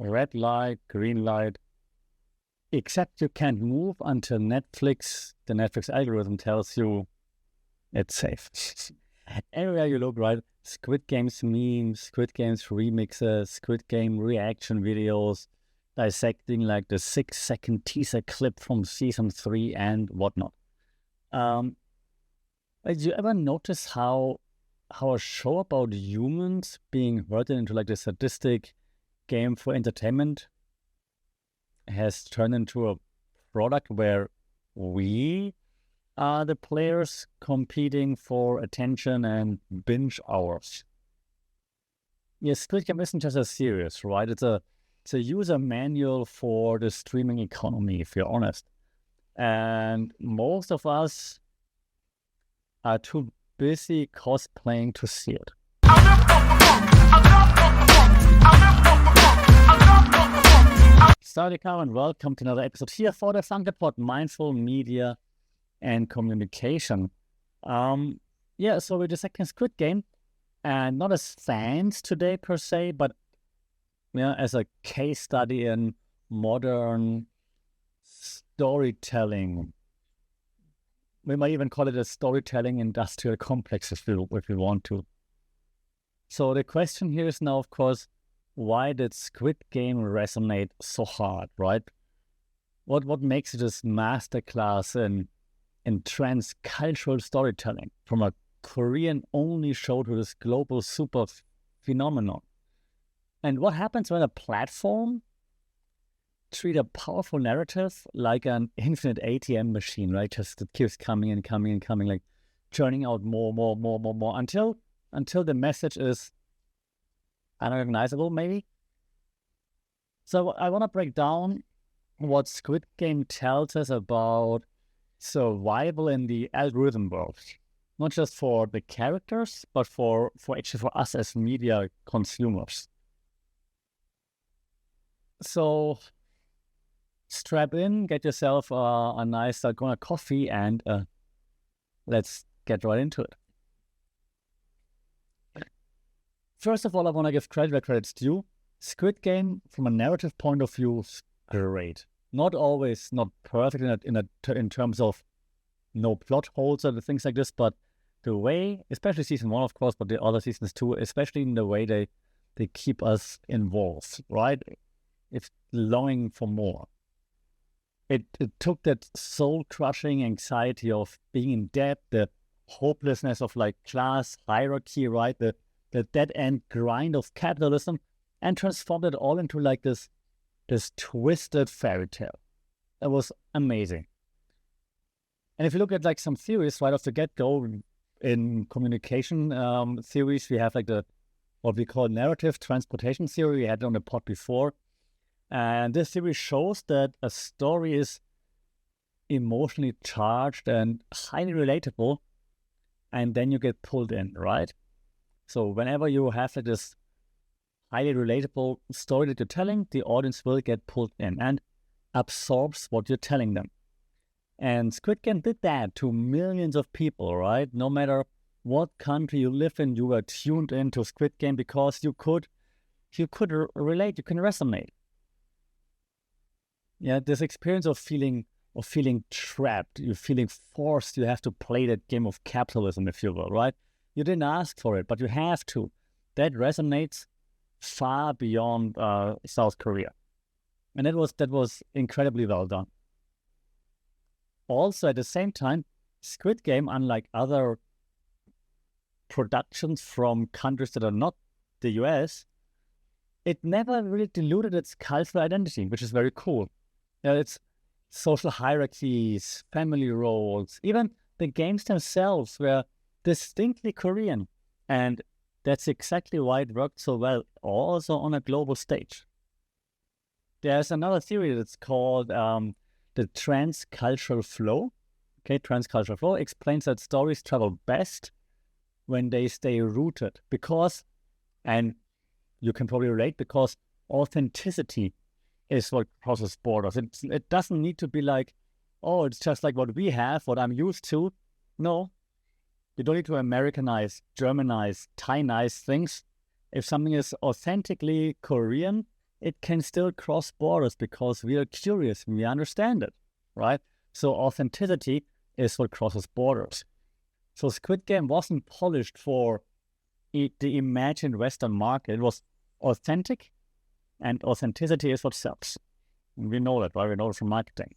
red light, green light, except you can't move until the Netflix algorithm tells you it's safe. Everywhere you look, right? Squid Games memes, Squid Games remixes, Squid Game reaction videos, dissecting like the 6-second teaser clip from season 3 and whatnot. Did you ever notice how a show about humans being herded into like the sadistic game for entertainment has turned into a product where we are the players competing for attention and binge hours? Yes, Squid Game isn't just a series, right? It's a user manual for the streaming economy, if you're honest. And most of us are too busy cosplaying to see it. Sascha and welcome to another episode here for the Funkapod Mindful Media and Communication. So we're dissecting Squid Game, and not as fans today per se, but as a case study in modern storytelling. We might even call it a storytelling industrial complex if we want to. So the question here is now, of course, why did Squid Game resonate so hard, right? What makes it this masterclass in transcultural storytelling, from a Korean-only show to this global super phenomenon? And what happens when a platform treat a powerful narrative like an infinite ATM machine, right? Just it keeps coming and coming and coming, like churning out more until the message is unrecognizable, maybe. So I want to break down what Squid Game tells us about survival in the algorithm world, not just for the characters, but for us as media consumers. So strap in, get yourself a nice dalgona coffee, and let's get right into it. First of all, I want to give credit where credit's due. Squid Game, from a narrative point of view, is great. Not perfect in terms of no plot holes or things like this, but the way, especially season 1, of course, but the other seasons too, especially in the way they keep us involved, right? It's longing for more. It took that soul-crushing anxiety of being in debt, the hopelessness of like class hierarchy, right? The dead-end grind of capitalism, and transformed it all into like this twisted fairy tale. That was amazing. And if you look at like some theories right off the get-go in communication theories, we have like what we call narrative transportation theory. We had it on the pod before. And this theory shows that a story is emotionally charged and highly relatable, and then you get pulled in, right? So whenever you have like this highly relatable story that you're telling, the audience will get pulled in and absorbs what you're telling them. And Squid Game did that to millions of people, right? No matter what country you live in, you were tuned into Squid Game because you could relate, you can resonate. Yeah, this experience of feeling trapped, you're feeling forced, you have to play that game of capitalism, if you will, right? You didn't ask for it, but you have to. That resonates far beyond South Korea. And that was incredibly well done. Also, at the same time, Squid Game, unlike other productions from countries that are not the US, it never really diluted its cultural identity, which is very cool. It's social hierarchies, family roles, even the games themselves were distinctly Korean. And that's exactly why it worked so well, also on a global stage. There's another theory that's called the transcultural flow. Okay, transcultural flow explains that stories travel best when they stay rooted because, and you can probably relate, because authenticity is what crosses borders. It doesn't need to be like, oh, it's just like what we have, what I'm used to. No, you don't need to Americanize, Germanize, Thainize things. If something is authentically Korean, it can still cross borders because we are curious, we understand it, right? So authenticity is what crosses borders. So Squid Game wasn't polished for the imagined Western market. It was authentic, and authenticity is what sells. We know that, right? We know it from marketing.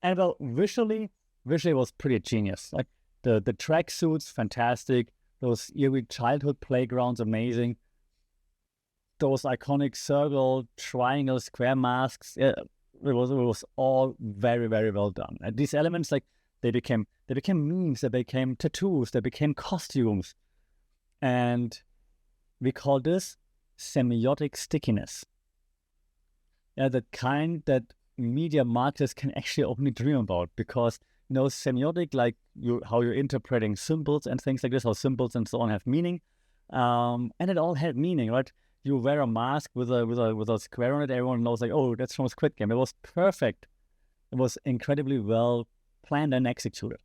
And well, visually was pretty genius. Like the tracksuits, fantastic. Those eerie childhood playgrounds, amazing. Those iconic circle, triangle, square masks. Yeah, it was all very, very well done. And these elements, like they became memes, they became tattoos, they became costumes. And we call this semiotic stickiness. Yeah, the kind that media marketers can actually only dream about, because semiotic, like how you're interpreting symbols and things like this, how symbols and so on have meaning, and it all had meaning, right? You wear a mask with a square on it, everyone knows, like, oh, that's from Squid Game. It was perfect. It was incredibly well planned and executed.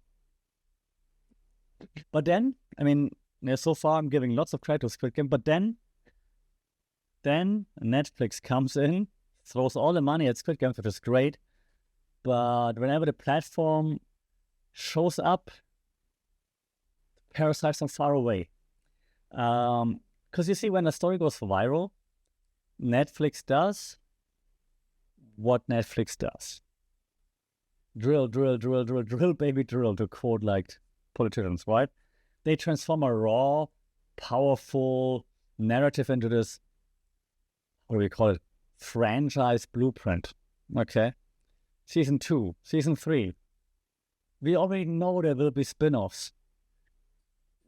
But then, I mean, so far I'm giving lots of credit to Squid Game, but then Netflix comes in, throws all the money at Squid Game, which is great. But whenever the platform shows up, parasites are far away. Because you see, when a story goes viral, Netflix does what Netflix does. Drill, baby, drill, to quote like politicians, right? They transform a raw, powerful narrative into this, what do we call it, franchise blueprint. Okay. Season 2, Season 3. We already know there will be spin-offs.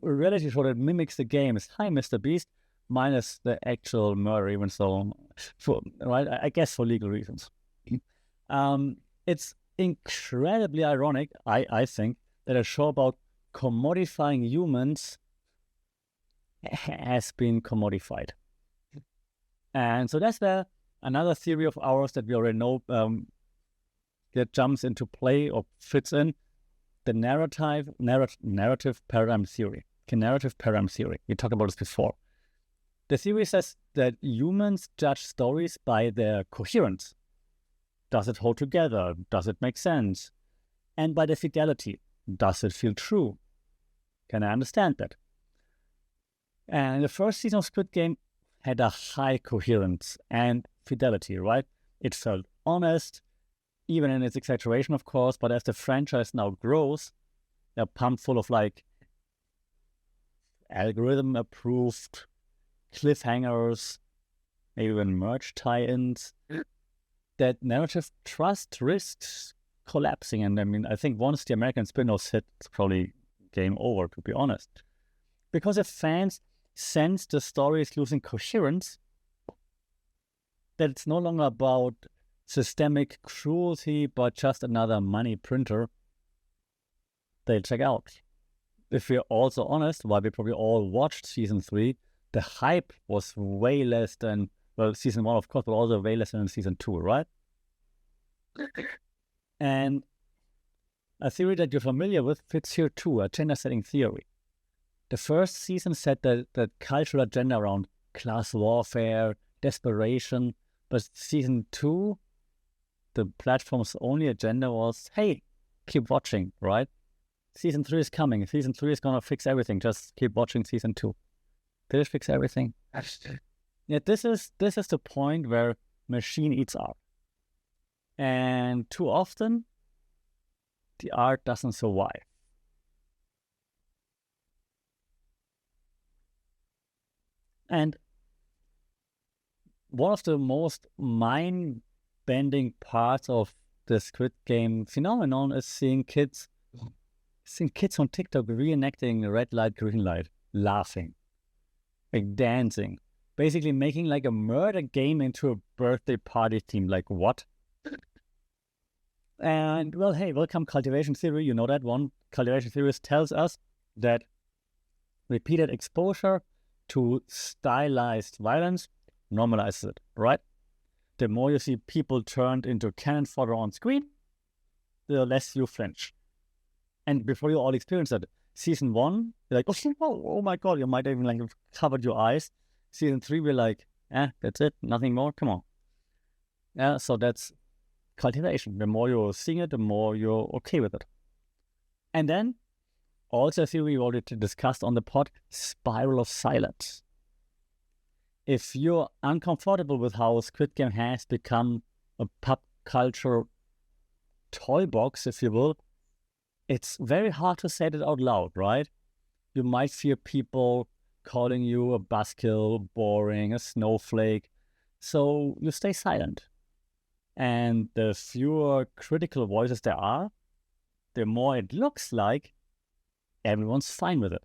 A reality show that mimics the games. Hi, Mr. Beast, minus the actual murder, even so, right? I guess for legal reasons. It's incredibly ironic, I think, that a show about commodifying humans has been commodified. And so that's where another theory of ours that we already know that jumps into play or fits in, the narrative paradigm theory. Okay, narrative paradigm theory. We talked about this before. The theory says that humans judge stories by their coherence. Does it hold together? Does it make sense? And by the fidelity. Does it feel true? Can I understand that? And the first season of Squid Game had a high coherence and fidelity, right? It felt honest, even in its exaggeration, of course, but as the franchise now grows, they're pumped full of like algorithm-approved cliffhangers, maybe even merch tie-ins, that narrative trust risks collapsing. And I mean, I think once the American spin-offs hit, it's probably game over, to be honest. Because if fans sense the story is losing coherence, that it's no longer about systemic cruelty, but just another money printer, they'll check out. If we're also honest, while we probably all watched Season 3, the hype was way less than, well, Season 1, of course, but also way less than Season 2, right? And a theory that you're familiar with fits here too, a gender-setting theory. The first season set the cultural agenda around class warfare, desperation, but Season 2, the platform's only agenda was, hey, keep watching, right? Season 3 is coming. Season 3 is going to fix everything. Just keep watching Season 2. Did it fix everything? Yeah, this is the point where machine eats art. And too often, the art doesn't survive. And one of the most mind-bending parts of the Squid Game phenomenon is seeing kids on TikTok reenacting red light, green light, laughing, like dancing, basically making like a murder game into a birthday party theme. Like what? And well, hey, welcome cultivation theory. You know that one. Cultivation theorist tells us that repeated exposure to stylized violence normalizes it, right? The more you see people turned into cannon fodder on screen, the less you flinch. And before you all experience that, Season 1, you're like, oh my God, you might even like have covered your eyes. Season 3, we're like, that's it, nothing more, come on. Yeah, so that's cultivation. The more you're seeing it, the more you're okay with it. And then also a theory we already discussed on the pod, spiral of silence. If you're uncomfortable with how Squid Game has become a pop culture toy box, if you will, it's very hard to say that out loud, right? You might hear people calling you a buzzkill, boring, a snowflake. So you stay silent. And the fewer critical voices there are, the more it looks like everyone's fine with it.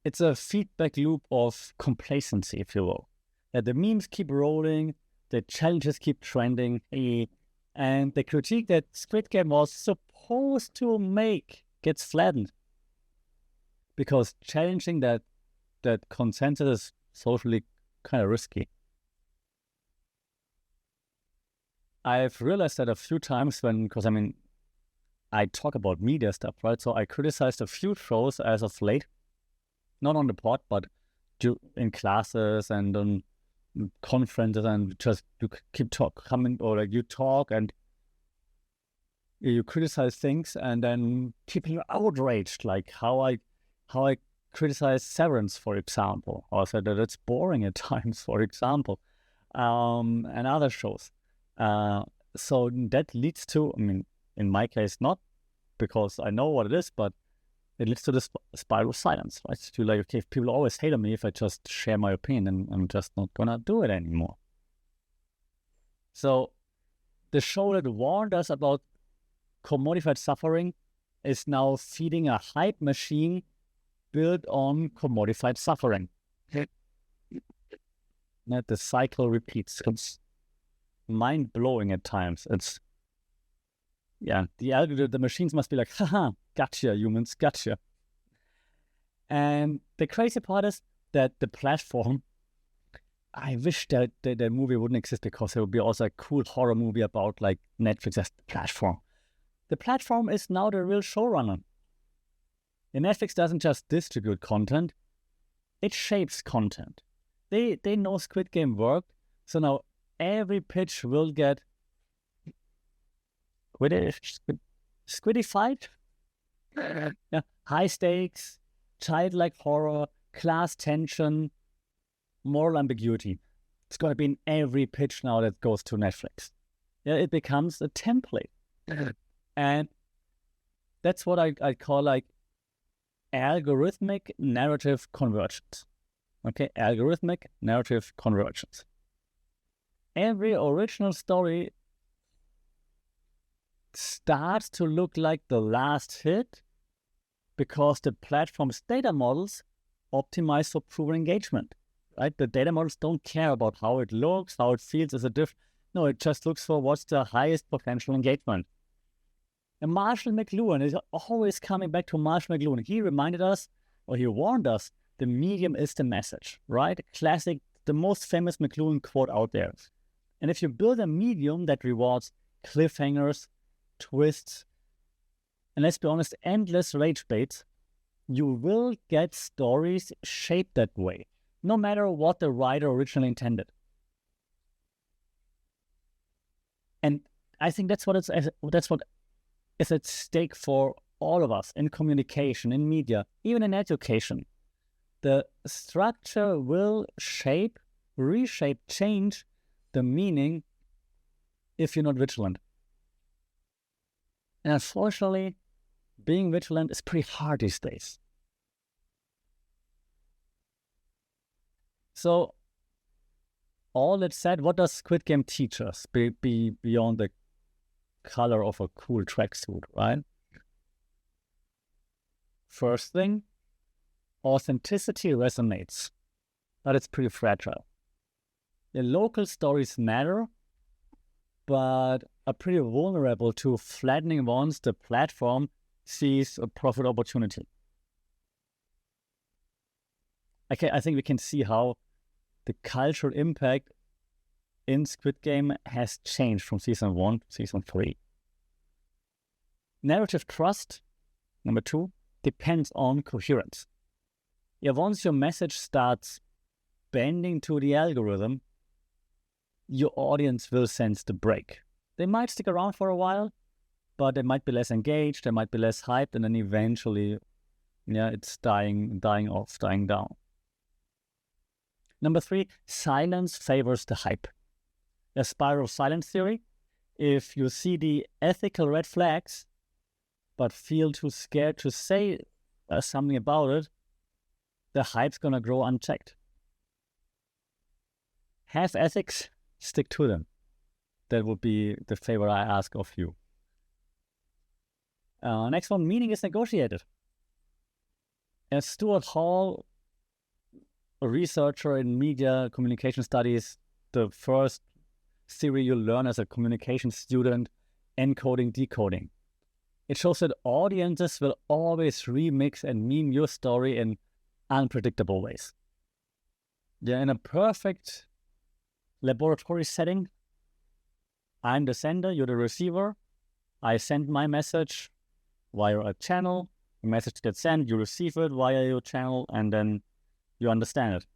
It's a feedback loop of complacency, if you will. That the memes keep rolling, the challenges keep trending, and the critique that Squid Game was supposed to make gets flattened. Because challenging that consensus is socially kind of risky. I've realized that a few times because I talk about media stuff, right? So I criticized a few shows as of late, not on the pod, but in classes and on conferences, and just you keep coming, or like you talk and you criticize things, and then people are outraged, like how I criticize Severance, for example, or said that it's boring at times, for example, and other shows. So that leads to, in my case, not because I know what it is, but it leads to this spiral of silence, right? To like, okay, if people always hate on me if I just share my opinion, and I'm just not gonna do it anymore. So the show that warned us about commodified suffering is now feeding a hype machine built on commodified suffering. That the cycle repeats. It's mind-blowing at times. It's, the machines must be like, haha, gotcha, humans, gotcha. And the crazy part is that the platform, I wish that the movie wouldn't exist, because there would be also a cool horror movie about like Netflix as the platform. The platform is now the real showrunner. And Netflix doesn't just distribute content, it shapes content. They know Squid Game worked, so now every pitch will get squidified. Yeah, high stakes, childlike horror, class tension, moral ambiguity. It's going to be in every pitch now that goes to Netflix. Yeah, it becomes a template. And that's what I call like algorithmic narrative convergence. Okay, algorithmic narrative convergence. Every original story starts to look like the last hit because the platform's data models optimize for proven engagement, right? The data models don't care about how it looks, how it feels as a diff. No, it just looks for what's the highest potential engagement. And Marshall McLuhan is always coming back to Marshall McLuhan. He reminded us, or he warned us, the medium is the message, right? Classic, the most famous McLuhan quote out there. And if you build a medium that rewards cliffhangers, twists, and let's be honest, endless rage baits, you will get stories shaped that way, no matter what the writer originally intended. And I think that's what is at stake for all of us in communication, in media, even in education. The structure will reshape, change the meaning if you're not vigilant. And unfortunately, being vigilant is pretty hard these days. So, all that said, what does Squid Game teach us beyond the color of a cool tracksuit, right? First thing, authenticity resonates, but it's pretty fragile. The local stories matter, but are pretty vulnerable to flattening once the platform sees a profit opportunity. I think we can see how the cultural impact in Squid Game has changed from season 1 to season 3. Narrative trust, number 2, depends on coherence. Yeah, once your message starts bending to the algorithm, your audience will sense the break. They might stick around for a while, but they might be less engaged, they might be less hyped, and then eventually, it's dying off, dying down. Number 3, silence favors the hype. The spiral silence theory. If you see the ethical red flags, but feel too scared to say something about it, the hype's gonna grow unchecked. Have ethics, stick to them. That would be the favor I ask of you. Next one, meaning is negotiated. As Stuart Hall, a researcher in media communication studies, the first theory you learn as a communication student, encoding, decoding. It shows that audiences will always remix and meme your story in unpredictable ways. In a perfect laboratory setting, I'm the sender, you're the receiver. I send my message via a channel, the message gets sent, you receive it via your channel, and then you understand it.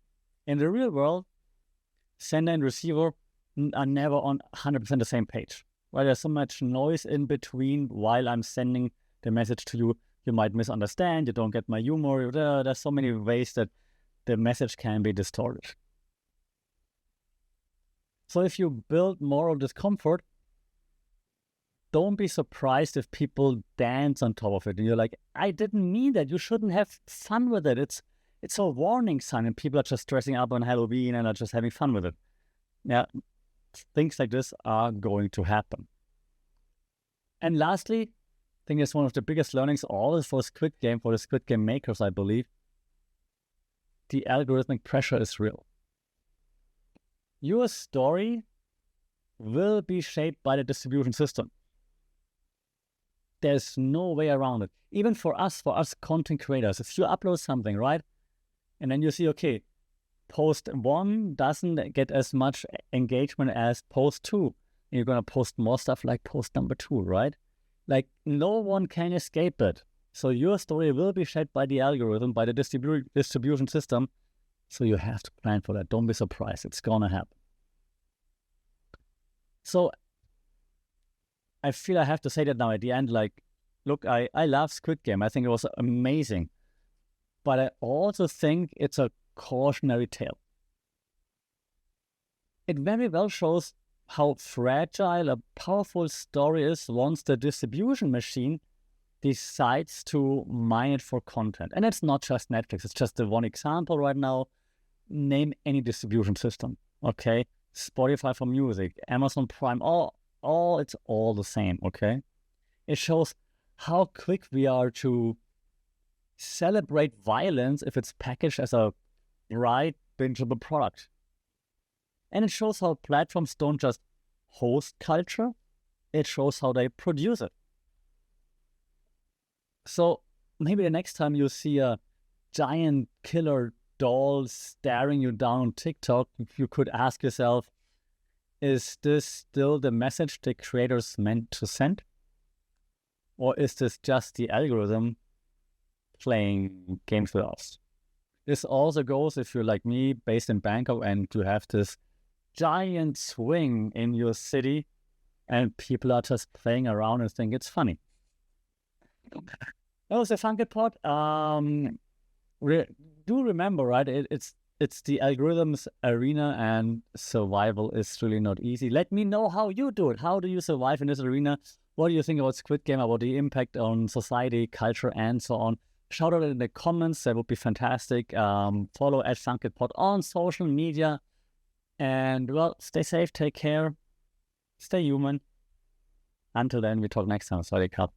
In the real world, sender and receiver are never on 100% the same page. Right? There's so much noise in between while I'm sending the message to you. You might misunderstand, you don't get my humor. There's so many ways that the message can be distorted. So if you build moral discomfort, don't be surprised if people dance on top of it. And you're like, I didn't mean that. You shouldn't have fun with it. It's a warning sign, and people are just dressing up on Halloween and are just having fun with it. Things like this are going to happen. And lastly, I think it's one of the biggest learnings always for Squid Game, for the Squid Game makers, I believe. The algorithmic pressure is real. Your story will be shaped by the distribution system. There's no way around it. Even for us content creators, if you upload something, right? And then you see, okay, post 1 doesn't get as much engagement as post 2. And you're going to post more stuff like post number 2, right? Like, no one can escape it. So your story will be shaped by the algorithm, by the distribution system. So you have to plan for that. Don't be surprised. It's going to happen. So I feel I have to say that now at the end, like, look, I love Squid Game. I think it was amazing. But I also think it's a cautionary tale. It very well shows how fragile a powerful story is once the distribution machine decides to mine it for content. And it's not just Netflix. It's just the one example right now. Name any distribution system, okay? Spotify for music, Amazon Prime, it's all the same, okay? It shows how quick we are to celebrate violence if it's packaged as a bright, bingeable product. And it shows how platforms don't just host culture, it shows how they produce it. So maybe the next time you see a giant killer doll staring you down on TikTok, you could ask yourself, is this still the message the creators meant to send? Or is this just the algorithm playing games with us? This also goes if you're like me, based in Bangkok, and you have this giant swing in your city and people are just playing around and think it's funny. That was a Funky Pod. Do remember, right? It's the algorithms arena, and survival is really not easy. Let me know how you do it. How do you survive in this arena? What do you think about Squid Game, about the impact on society, culture, and so on? Shout out in the comments. That would be fantastic. Follow @FunkyPod on social media. And, well, stay safe, take care, stay human. Until then, we talk next time. Sorry, Cup.